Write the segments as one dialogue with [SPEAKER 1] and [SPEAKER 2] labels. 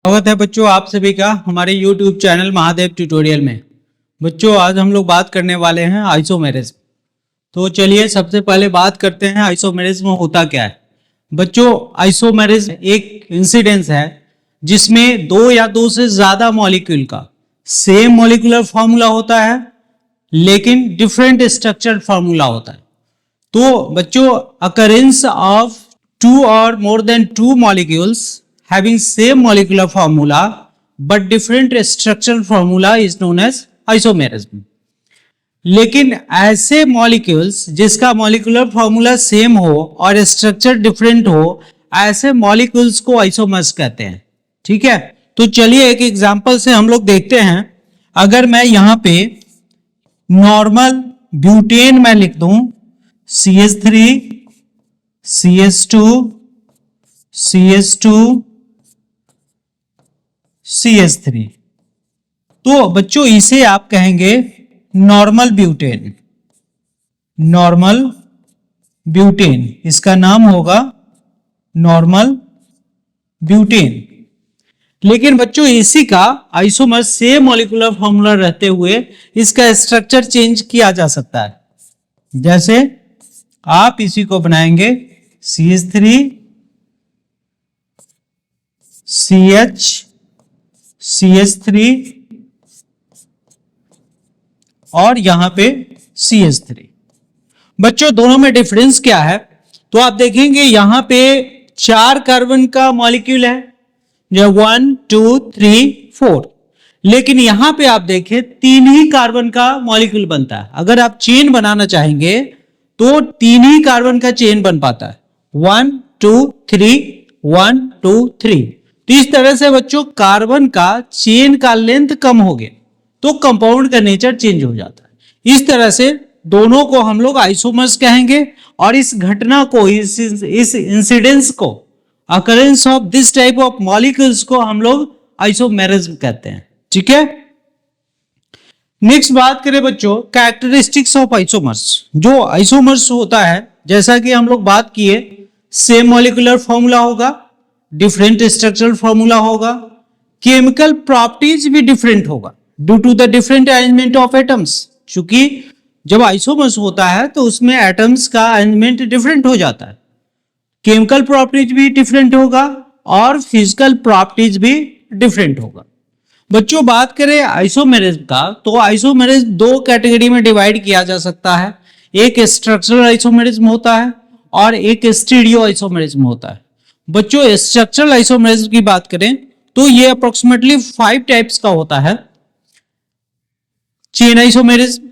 [SPEAKER 1] स्वागत है बच्चों आप सभी का हमारे YouTube चैनल महादेव ट्यूटोरियल में। बच्चों आज हम लोग बात करने वाले हैं आइसोमेरिज्म। तो चलिए सबसे पहले बात करते हैं आइसोमेरिज्म होता क्या है। बच्चों आइसोमेरिज्म एक इंसिडेंस है जिसमें दो या दो से ज्यादा मॉलिक्यूल का सेम मॉलिक्यूलर फॉर्मूला होता है लेकिन डिफरेंट स्ट्रक्चर फॉर्मूला होता है। तो बच्चों अकरेंस ऑफ टू और more than two molecules having same molecular formula but different structural formula is known as isomerism। लेकिन ऐसे मॉलिक्यूल्स जिसका मॉलिक्यूलर फॉर्मूला सेम हो और स्ट्रक्चर डिफरेंट हो ऐसे मॉलिक्यूल्स को आइसोमर्स कहते हैं। ठीक है, तो चलिए एक एग्जांपल से हम लोग देखते हैं। अगर मैं यहां पे नॉर्मल ब्यूटेन में लिख दूं CH3 CH2 CH2 CH3, तो बच्चों इसे आप कहेंगे नॉर्मल ब्यूटेन। नॉर्मल ब्यूटेन इसका नाम होगा नॉर्मल ब्यूटेन। लेकिन बच्चों इसी का आइसोमर सेम मॉलिक्यूलर फॉर्मूला रहते हुए इसका स्ट्रक्चर चेंज किया जा सकता है। जैसे आप इसी को बनाएंगे CH3 CH3 और यहां पे CH3। बच्चों दोनों में डिफरेंस क्या है तो आप देखेंगे यहां पे 4 कार्बन का मॉलिक्यूल है जो 1 2 3 4, लेकिन यहां पे आप देखें 3 ही कार्बन का मॉलिक्यूल बनता है। अगर आप चेन बनाना चाहेंगे तो 3 ही कार्बन का चेन बन पाता है 1 2 3 1 2 3। तो इस तरह से बच्चों कार्बन का चेन का लेंथ कम हो गया तो कंपाउंड का नेचर चेंज हो जाता है। इस तरह से दोनों को हम लोग आइसोमर्स कहेंगे और इस घटना को इस इंसिडेंस को occurrence of this type of molecules को हम लोग आइसोमेरिज्म कहते हैं। ठीक है, नेक्स्ट बात करें बच्चों कैरेक्टरिस्टिक्स ऑफ आइसोमर्स। जो आइसोमर्स होता है जैसा कि हम लोग बात किए सेम मॉलिक्यूलर फॉर्मूला होगा, डिफरेंट स्ट्रक्चरल फॉर्मूला होगा, केमिकल प्रॉपर्टीज भी डिफरेंट होगा due to the different arrangement of atoms. क्योंकि जब आइसोमर्स होता है तो उसमें एटम्स का अरेंजमेंट डिफरेंट हो जाता है, केमिकल प्रॉपर्टीज भी डिफरेंट होगा और फिजिकल प्रॉपर्टीज भी डिफरेंट होगा। बच्चों बात करें आइसोमेरिज्म का तो आइसोमेरिज्म 2 कैटेगरी में डिवाइड किया जा सकता है। एक स्ट्रक्चरल आइसोमेरिज्म होता है और एक स्टीरियो आइसोमेरिज्म होता है। बच्चों स्ट्रक्चरल आइसोमेरिज्म की बात करें तो ये अप्रोक्सीमेटली 5 टाइप्स का होता है। Chain isomerism,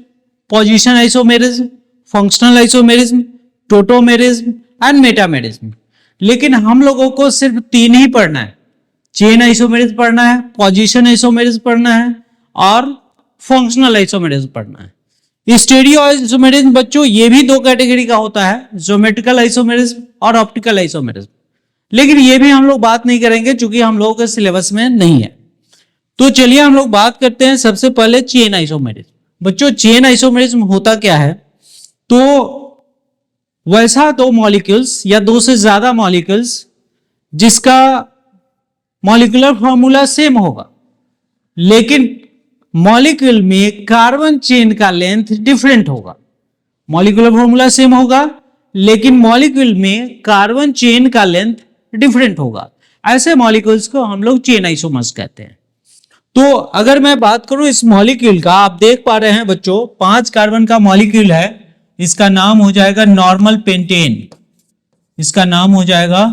[SPEAKER 1] position isomerism, functional isomerism, tautomerism and metamerism. लेकिन हम लोगों को सिर्फ 3 ही पढ़ना है, चेन आइसोमेरिज्म पढ़ना है, पोजीशन आइसोमेरिज्म पढ़ना है और फंक्शनल आइसोमेरिज्म पढ़ना है। स्टीरियो आइसोमेरिज्म बच्चों ये भी 2 कैटेगरी का होता है, ज्योमेट्रिकल आइसोमेरिज्म और ऑप्टिकल आइसोमेरिज्म। लेकिन ये भी हम लोग बात नहीं करेंगे क्योंकि हम लोगों के सिलेबस में नहीं है। तो चलिए हम लोग बात करते हैं सबसे पहले चेन आइसोमेरिज्म। बच्चों चेन आइसोमेरिज्म होता क्या है तो वैसा 2 मॉलिक्यूल्स या 2 से ज्यादा मॉलिक्यूल्स जिसका मॉलिक्यूलर फॉर्मूला सेम होगा लेकिन मॉलिक्यूल में कार्बन चेन का लेंथ डिफरेंट होगा। मॉलिक्यूलर फॉर्मूला सेम होगा लेकिन मॉलिक्यूल में कार्बन चेन का लेंथ डिफरेंट होगा। ऐसे मॉलिक्यूल्स को हम लोग चेन आइसोमर्स कहते हैं। तो अगर मैं बात करूं इस मॉलिक्यूल का, आप देख पा रहे हैं बच्चों 5 कार्बन का मॉलिक्यूल है। इसका नाम हो जाएगा नॉर्मल पेंटेन। इसका नाम हो जाएगा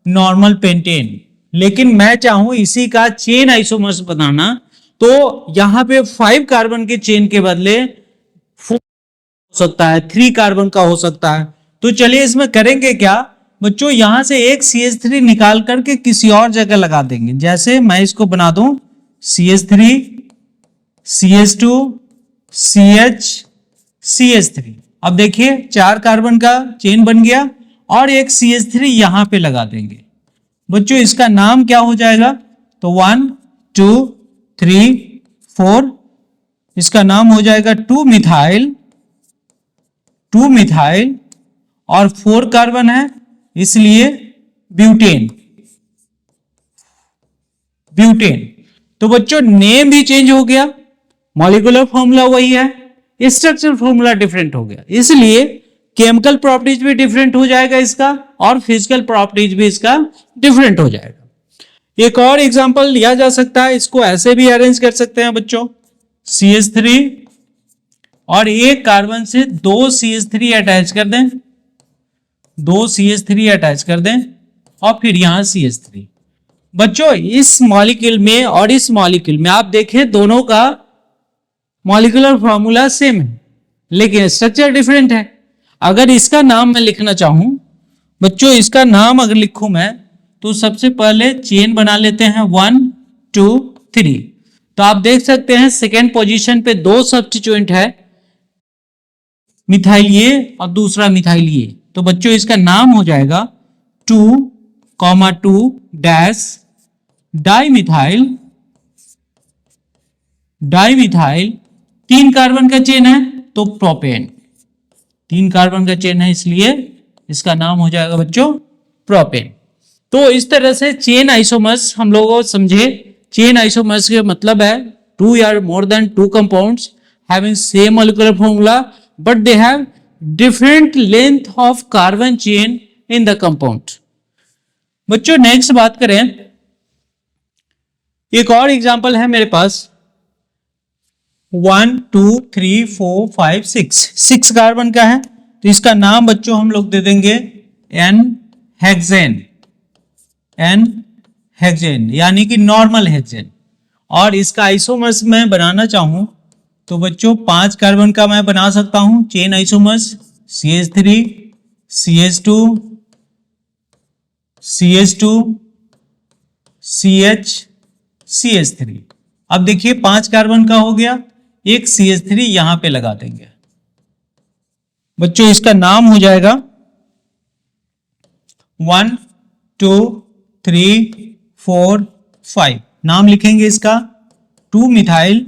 [SPEAKER 1] नॉर्मल पेंटेन। लेकिन मैं चाहूं इसी का चेन आइसोमर्स बनाना तो यहां पे 5 कार्बन के चेन के बदले 4 हो सकता है, 3 कार्बन का हो सकता है। तो चलिए इसमें करेंगे क्या बच्चों, यहां से एक CH3 निकाल करके किसी और जगह लगा देंगे। जैसे मैं इसको बना दूं CH3 CH2 CH CH3। अब देखिए 4 कार्बन का चेन बन गया और एक CH3 यहां पे लगा देंगे। बच्चों इसका नाम क्या हो जाएगा तो 1 2 3 4, इसका नाम हो जाएगा 2 मिथाइल और 4 कार्बन है इसलिए ब्यूटेन। ब्यूटेन। तो बच्चों नेम भी चेंज हो गया, मॉलिक्यूलर फॉर्मूला वही है, स्ट्रक्चर फॉर्मूला डिफरेंट हो गया, इसलिए केमिकल प्रॉपर्टीज भी डिफरेंट हो जाएगा इसका और फिजिकल प्रॉपर्टीज भी इसका डिफरेंट हो जाएगा। एक और एग्जांपल लिया जा सकता है, इसको ऐसे भी अरेंज कर सकते हैं बच्चों, CH3 और एक कार्बन से 2 CH3 अटैच कर दें, 2 CH3 अटैच कर दें और फिर यहां CH3। बच्चों इस मॉलिक्यूल में और इस मॉलिक्यूल में आप देखें दोनों का मॉलिक्यूलर फॉर्मूला सेम है लेकिन स्ट्रक्चर डिफरेंट है। अगर इसका नाम मैं लिखना चाहूं बच्चों, इसका नाम अगर लिखूं मैं तो सबसे पहले चेन बना लेते हैं 1 2 3। तो आप देख सकते हैं सेकेंड पोजीशन पे 2 सब्स्टिट्यूएंट है, मिथाइल ये और दूसरा मिथाइल ये। तो बच्चों इसका नाम हो जाएगा 2,2 डैश डाइमिथाइल 3 कार्बन का चेन है तो प्रोपेन, 3 कार्बन का चेन है इसलिए इसका नाम हो जाएगा बच्चों प्रोपेन। तो इस तरह से चेन आइसोमर्स हम लोगों को समझे। चेन आइसोमर्स के मतलब है 2 या more than 2 compounds having same molecular formula but they have different length of carbon chain in the compound। बच्चों नेक्स्ट बात करें, एक और एग्जांपल है मेरे पास 1 2 3 4 5 6 कार्बन का है। तो इसका नाम बच्चों हम लोग दे देंगे एन हेक्सेन यानी कि नॉर्मल हेक्सेन। और इसका आइसोमर्स मैं बनाना चाहूं तो बच्चों 5 कार्बन का मैं बना सकता हूं chain isomers, CH3 CH2 CH2 CH CH3। अब देखिए 5 कार्बन का हो गया, एक CH3 यहां पे लगा देंगे बच्चों, इसका नाम हो जाएगा 1 2 3 4 5। नाम लिखेंगे इसका 2 मिथाइल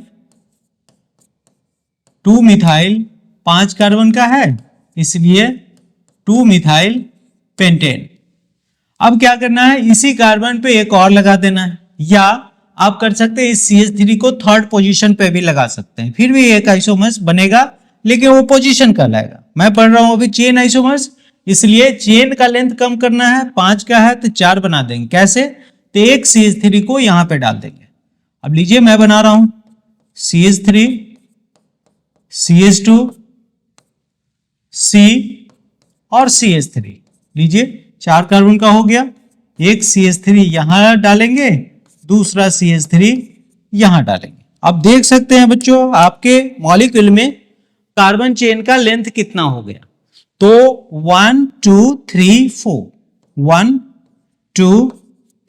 [SPEAKER 1] 5 कार्बन का है इसलिए 2 मिथाइल पेंटेन। अब क्या करना है, इसी कार्बन पे एक और लगा देना है, या आप कर सकते हैं इस CH3 को थर्ड पोजीशन पे भी लगा सकते हैं, फिर भी एक आइसोमर्स बनेगा लेकिन वो पोजीशन कहलाएगा। मैं पढ़ रहा हूं अभी चेन आइसोमर्स, इसलिए चेन का लेंथ कम करना है, 5 का है तो 4 बना देंगे। कैसे, तो एक CH3 को यहां पे डाल देंगे। अब लीजिए मैं बना रहा हूं CH3 CH2 C और CH3। लीजिए 4 कार्बन का हो गया, एक CH3 यहां डालेंगे, दूसरा CH3 यहां डालेंगे। अब देख सकते हैं बच्चों आपके मॉलिक्यूल में कार्बन चेन का लेंथ कितना हो गया। तो 1 2 3 4 1 2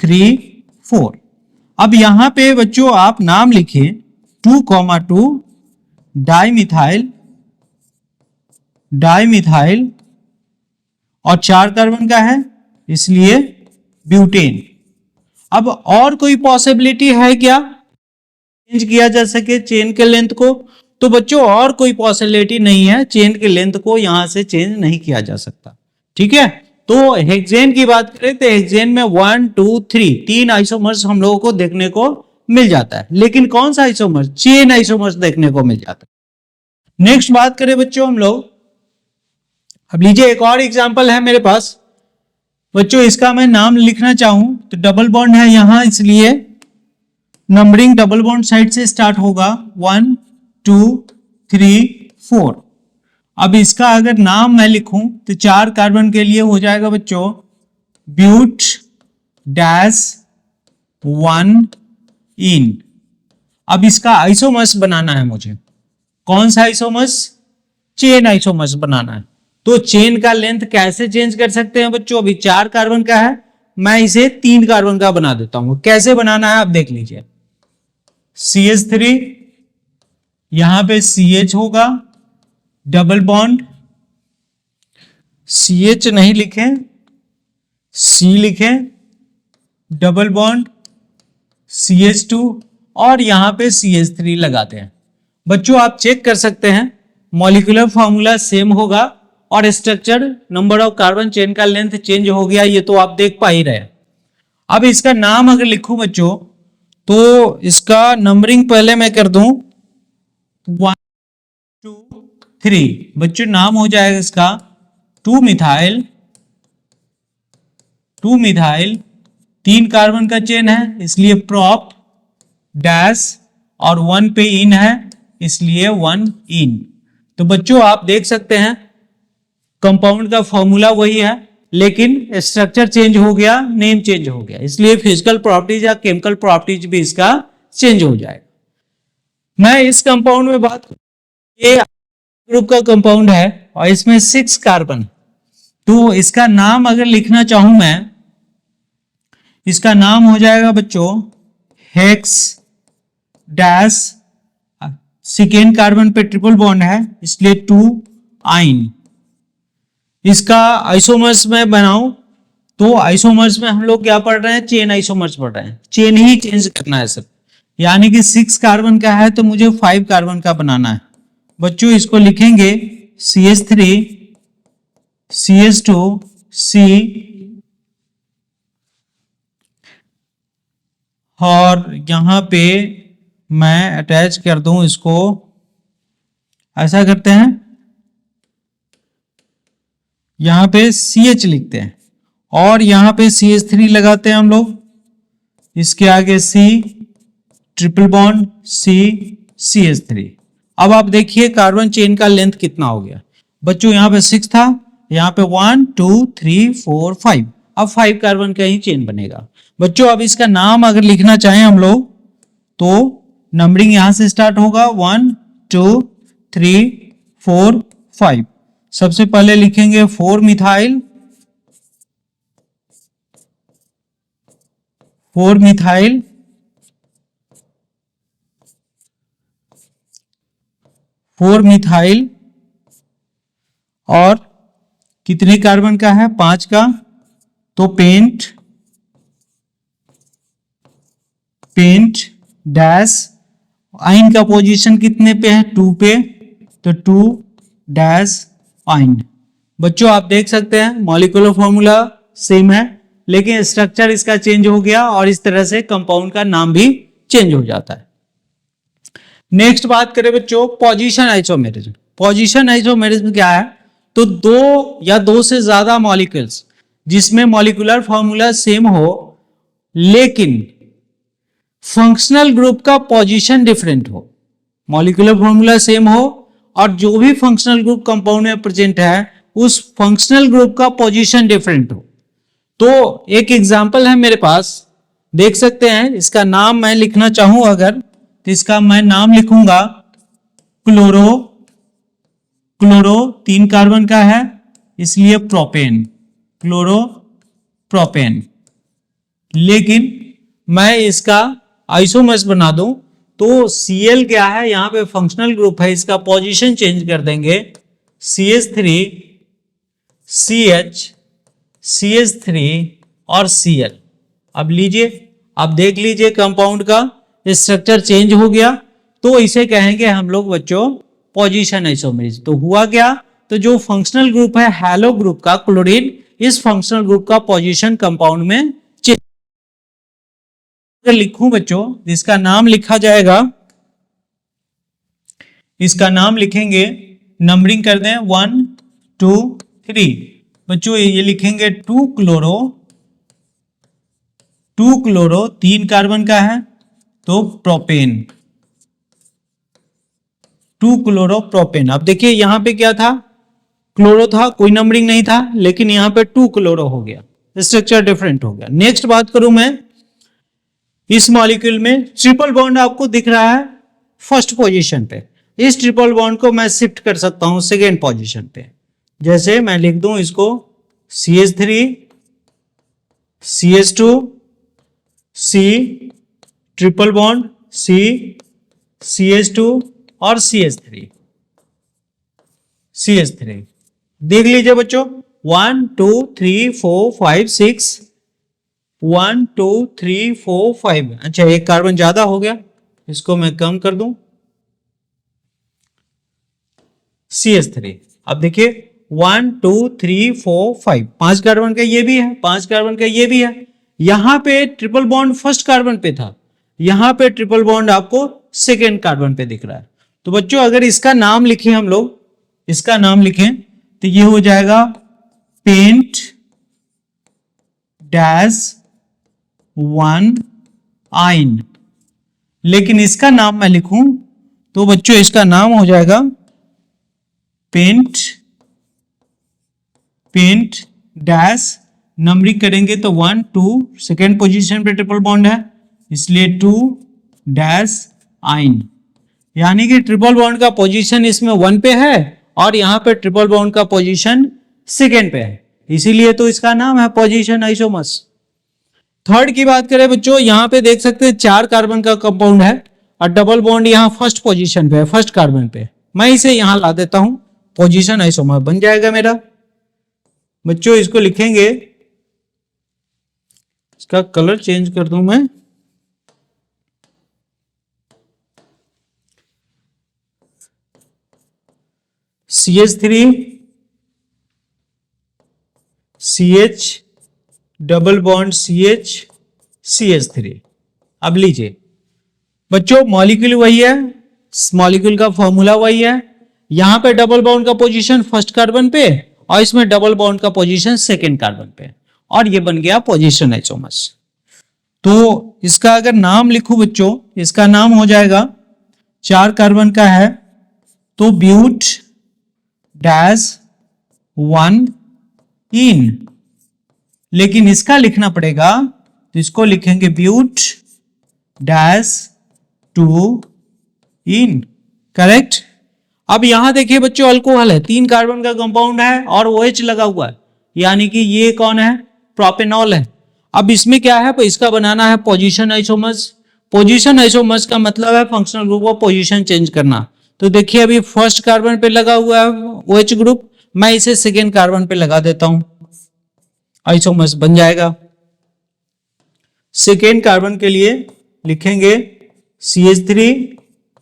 [SPEAKER 1] 3 4। अब यहां पे बच्चों आप नाम लिखिए 2,2 डाइमिथाइल और 4 कार्बन का है इसलिए ब्यूटेन। अब और कोई पॉसिबिलिटी है क्या चेंज किया जा सके चेन के लेंथ को? तो बच्चों और कोई पॉसिबिलिटी नहीं है, चेन के लेंथ को यहां से चेंज नहीं किया जा सकता। ठीक है, तो हेक्सेन की बात करें तो हेक्सेन में 1 2 3 3 आइसोमर्स हम लोगों को देखने को मिल जाता है, लेकिन कौन सा आइसोमर्स, चेन आइसोमर्स देखने को मिल जाता है। नेक्स्ट बात करें बच्चों हम लोग, अब लीजिए एक और एग्जांपल है मेरे पास बच्चों, इसका मैं नाम लिखना चाहूं तो डबल बॉन्ड है यहां इसलिए नंबरिंग डबल बॉन्ड साइड से स्टार्ट होगा 1 2 3 4। अब इसका अगर नाम मैं लिखूं तो 4 कार्बन के लिए हो जाएगा बच्चों ब्यूट डैश 1 इन। अब इसका आइसोमर्स बनाना है मुझे, कौन सा आइसोमर्स, चेन आइसोमर्स बनाना है। तो चेन का लेंथ कैसे चेंज कर सकते हैं बच्चों, अभी 4 कार्बन का है, मैं इसे 3 कार्बन का बना देता हूं। कैसे बनाना है आप देख लीजिए, CH3 यहां पे CH होगा, डबल बॉन्ड CH नहीं लिखें C लिखें, डबल बॉन्ड CH2 और यहां पे CH3 लगाते हैं। बच्चों आप चेक कर सकते हैं मॉलिक्यूलर फॉर्मूला सेम होगा और structure number of carbon chain का लेंथ चेंज हो गया, ये तो आप देख पा ही रहे हैं। अब इसका नाम अगर लिखूं बच्चों तो इसका नंबरिंग पहले मैं कर दूं 1 2 3। बच्चों नाम हो जाएगा इसका 2 मिथाइल 3 कार्बन का चेन है इसलिए प्रोप डैश और 1 पे इन है इसलिए 1 इन। तो बच्चों आप देख सकते हैं कंपाउंड का फॉर्मूला वही है लेकिन स्ट्रक्चर चेंज हो गया, नेम चेंज हो गया, इसलिए फिजिकल प्रॉपर्टीज या केमिकल प्रॉपर्टीज भी इसका चेंज हो जाएगा। मैं इस कंपाउंड में बात ये ग्रुप का कंपाउंड है और इसमें 6 कार्बन। तो इसका नाम अगर लिखना चाहूं मैं, इसका नाम हो जाएगा बच्चों हेक्स डैश, सेकेंड कार्बन पे ट्रिपल बॉन्ड है इसलिए 2 आइन। इसका आइसोमर्स में बनाऊं तो आइसोमर्स में हम लोग क्या पढ़ रहे हैं, चेन आइसोमर्स पढ़ रहे हैं, चेन ही चेंज करना है सब। यानी कि 6 कार्बन का है तो मुझे 5 कार्बन का बनाना है। बच्चों इसको लिखेंगे CH3 CH2 C और यहां पे मैं अटैच कर दूं इसको, ऐसा करते हैं, यहां पे CH लिखते हैं और यहां पे CH3 लगाते हैं हम लोग, इसके आगे C triple bond C CH3। अब आप देखिए कार्बन चेन का लेंथ कितना हो गया बच्चों, यहां पे 6 था, यहां पे 1 2 3 4 5, अब 5 कार्बन का ही चेन बनेगा। बच्चों अब इसका नाम अगर लिखना चाहें हम लोग तो नंबरिंग यहां से स्टार्ट होगा 1 2 3 4 5। सबसे पहले लिखेंगे 4 मिथाइल 4 मिथाइल, और कितने कार्बन का है, 5 का, तो पेंट डैश, आइन का पोजीशन कितने पे है, 2 पे, तो 2 डैश आइन। बच्चों आप देख सकते हैं मॉलिक्यूलर फॉर्मूला सेम है लेकिन स्ट्रक्चर इसका चेंज हो गया और इस तरह से कंपाउंड का नाम भी चेंज हो जाता है। नेक्स्ट बात करें बच्चों पोजीशन आइसोमेरिज्म। पोजीशन आइसोमेरिज्म क्या है, तो 2 या 2 से ज्यादा मॉलिक्यूल्स जिसमें मॉलिक्यूलर फॉर्मूला सेम हो लेकिन फंक्शनल ग्रुप का पोजीशन डिफरेंट हो। मॉलिक्यूलर फॉर्मूला सेम हो और जो भी फंक्शनल ग्रुप कंपाउंड में प्रेजेंट है उस फंक्शनल ग्रुप का पोजीशन डिफरेंट हो। तो एक एग्जांपल है मेरे पास, देख सकते हैं, इसका नाम मैं लिखना चाहूं अगर तो इसका मैं नाम लिखूंगा क्लोरो 3 कार्बन का है इसलिए प्रोपेन, क्लोरो प्रोपेन। लेकिन मैं इसका आइसोमर्स बना दूं तो Cl क्या है, यहां पे फंक्शनल ग्रुप है, इसका पोजीशन चेंज कर देंगे CH3 CH CH3 और Cl। अब लीजिए, अब देख लीजिए कंपाउंड का स्ट्रक्चर चेंज हो गया, तो इसे कहेंगे हम लोग बच्चों पोजीशन आइसोमेरिज्म। तो हुआ क्या, तो जो फंक्शनल ग्रुप है हैलो ग्रुप का क्लोरीन, इस फंक्शनल ग्रुप का पोजीशन कंपाउंड में चेंज। अगर लिखूं बच्चों, इसका नाम लिखा जाएगा, इसका नाम लिखेंगे, नंबरिंग कर दें 1 2 3। बच्चों ये लिखेंगे 2 क्लोरो 3 कार्बन का है तो प्रोपेन, 2 क्लोरो प्रोपेन। अब देखिए यहां पे क्या था, क्लोरो था, कोई नंबरिंग नहीं था, लेकिन यहां पे 2 क्लोरो हो गया, स्ट्रक्चर डिफरेंट हो गया। नेक्स्ट बात करूं मैं, इस मॉलिक्यूल में ट्रिपल बॉन्ड आपको दिख रहा है फर्स्ट पोजीशन पे, इस ट्रिपल बॉन्ड को मैं शिफ्ट कर सकता हूं सेकेंड पोजीशन पे। जैसे मैं लिख दूं इसको CH3 CH2 C triple bond C CH2 और CH3 देख लीजिए बच्चों, 1 2 3 4 5 6, 1 2 3 4 5। अच्छा एक कार्बन ज्यादा हो गया, इसको मैं कम कर दूं CH3। अब देखिए 1 2 3 4 5, 5 कार्बन का ये भी है, 5 कार्बन का ये भी है। यहां पे ट्रिपल बॉन्ड फर्स्ट कार्बन पे था यहां पे ट्रिपल बॉन्ड आपको सेकेंड कार्बन पे दिख रहा है। तो बच्चों अगर इसका नाम लिखें हम लोग, इसका नाम लिखें तो ये हो जाएगा पेंट डैश वन आइन। लेकिन इसका नाम मैं लिखूं तो बच्चों इसका नाम हो जाएगा पेंट डैश, नंबरिंग करेंगे तो 1 2, सेकेंड पोजीशन पे ट्रिपल बॉन्ड है इसलिए 2 डैश आइन। यानी कि ट्रिपल बॉन्ड का पोजीशन इसमें 1 पे है और यहां पे ट्रिपल बॉन्ड का पोजीशन सेकेंड पे है, इसीलिए तो इसका नाम है पोजीशन आइसोमर्स। थर्ड की बात करें बच्चों, यहां पे देख सकते हैं 4 कार्बन का कंपाउंड है और डबल बॉन्ड यहां फर्स्ट पोजीशन पे है, फर्स्ट कार्बन पे। मैं इसे यहां ला देता हूं, पोजीशन आइसोमर बन जाएगा मेरा। बच्चों इसको लिखेंगे, इसका कलर चेंज कर दूं मैं, CH3 CH double bond CH CH3। अब लीजिए बच्चों मॉलिक्यूल वही है, मॉलिक्यूल का फॉर्मूला वही है। यहां पे डबल बॉन्ड का पोजीशन फर्स्ट कार्बन पे और इसमें डबल बॉन्ड का पोजीशन सेकेंड कार्बन पे, और ये बन गया पोजीशन आइसोमर्स। तो इसका अगर नाम लिखूं बच्चों, इसका नाम हो जाएगा, 4 कार्बन का है तो ब्यूट डैश 1 इन। लेकिन इसका लिखना पड़ेगा तो इसको लिखेंगे ब्यूट डैश 2 इन। करेक्ट। अब यहां देखिए बच्चों अल्कोहल है, 3 कार्बन का कंपाउंड है और OH लगा हुआ है, यानी कि ये कौन है, प्रोपेनॉल है। अब इसमें क्या है, तो इसका बनाना है पोजीशन आइसोमर्स। पोजीशन आइसोमर्स का मतलब है functional group of position change करना। तो देखिए अभी फर्स्ट कार्बन पे लगा हुआ है OH ग्रुप, मैं इसे सेकेंड कार्बन पे लगा देता हूं, आइसोमर्स बन जाएगा। सेकेंड कार्बन के लिए लिखेंगे CH3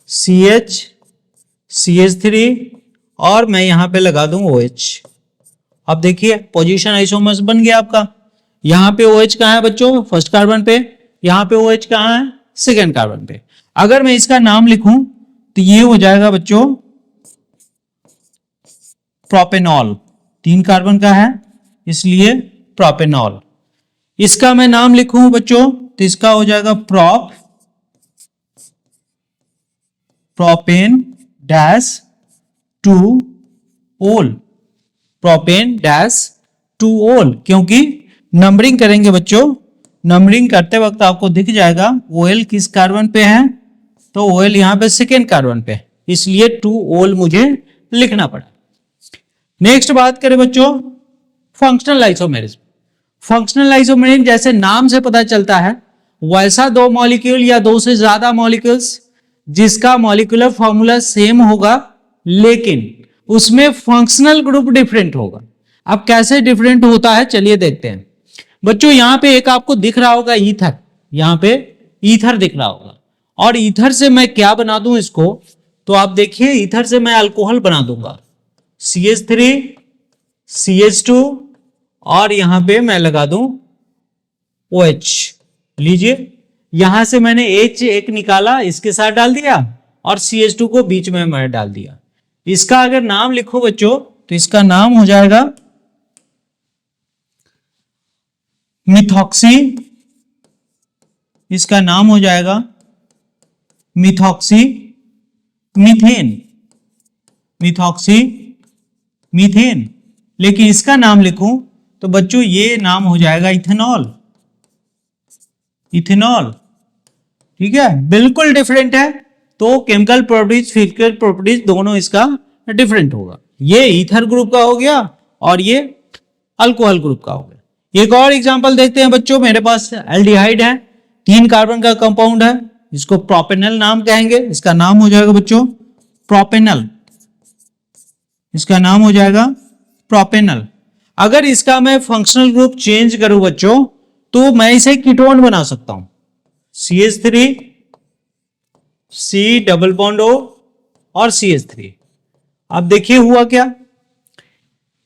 [SPEAKER 1] CH CH3 और मैं यहां पे लगा दूं OH। अब देखिए पोजीशन आइसोमर्स बन गया आपका। यहां पे OH कहां है बच्चों, फर्स्ट कार्बन पे, यहां पे OH कहां है, सेकेंड कार्बन पे। अगर मैं इसका नाम लिखूं तो ये हो जाएगा बच्चों प्रोपेनॉल, 3 कार्बन का है इसलिए प्रोपेनॉल। इसका मैं नाम लिखूं बच्चों तो इसका हो जाएगा प्रोपेन डैश 2 ओल, प्रोपेन डैश 2 ओल। क्योंकि नंबरिंग करेंगे बच्चों, नंबरिंग करते वक्त आपको दिख जाएगा OL किस कार्बन पे है, तो OL यहां पे सेकेंड कार्बन पे, इसलिए 2 ओल मुझे लिखना पड़ा। नेक्स्ट बात करें बच्चों फंक्शनल आइसोमेरिज्म। फंक्शनल आइसोमेरिज्म जैसे नाम से पता चलता है वैसा 2 मॉलिक्यूल या 2 से ज्यादा मॉलिक्यूल्स जिसका मॉलिक्यूलर फॉर्मूला सेम होगा लेकिन उसमें फंक्शनल ग्रुप डिफरेंट होगा। अब कैसे डिफरेंट होता है चलिए देखते हैं। बच्चों यहां पे एक आपको दिख रहा होगा ईथर, यहां पे ईथर दिख रहा होगा, और ईथर से मैं क्या बना दूं इसको, तो आप देखिए ईथर से मैं अल्कोहल बना दूंगा, CH3 CH2 और यहां पे मैं लगा दूं OH। लीजिए यहां से मैंने H एक निकाला, इसके साथ डाल दिया और CH2 को बीच में मैं डाल दिया। इसका अगर नाम लिखो बच्चों तो इसका नाम हो जाएगा मिथॉक्सी, इसका नाम हो जाएगा मिथॉक्सी मीथेन, मिथॉक्सी मीथेन। लेकिन इसका नाम लिखूं तो बच्चों ये नाम हो जाएगा इथेनॉल, इथेनॉल। ठीक है, बिल्कुल डिफरेंट है। तो केमिकल प्रॉपर्टीज फिजिकल प्रॉपर्टीज दोनों इसका डिफरेंट होगा। ये ईथर ग्रुप का हो गया और ये अल्कोहल ग्रुप का हो गया। एक और एग्जांपल देखते हैं बच्चों, मेरे पास एल्डिहाइड है, 3 कार्बन का कंपाउंड है, इसको प्रोपेनल नाम कहेंगे। इसका नाम हो जाएगा बच्चों प्रोपेनल, इसका नाम हो जाएगा प्रोपेनल। अगर इसका मैं फंक्शनल ग्रुप चेंज करूं बच्चों तो मैं इसे कीटोन बना सकता हूं, CH3 C double bond O और CH3। अब देखिए हुआ क्या,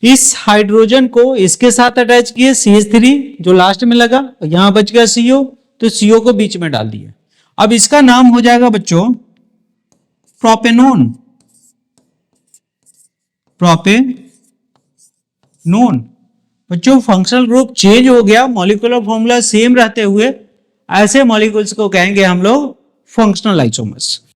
[SPEAKER 1] इस हाइड्रोजन को इसके साथ अटैच किए CH3 जो लास्ट में लगा, यहां बच गया CO, तो CO को बीच में डाल दिया। अब इसका नाम हो जाएगा बच्चों प्रोपेनोन। प्रोपेनोन बच्चों फंक्शनल ग्रुप चेंज हो गया, मॉलिक्यूलर फॉर्मूला सेम रहते हुए ऐसे मॉलिक्यूल्स को कहेंगे हम लोग फंक्शनल आइसोमर्स।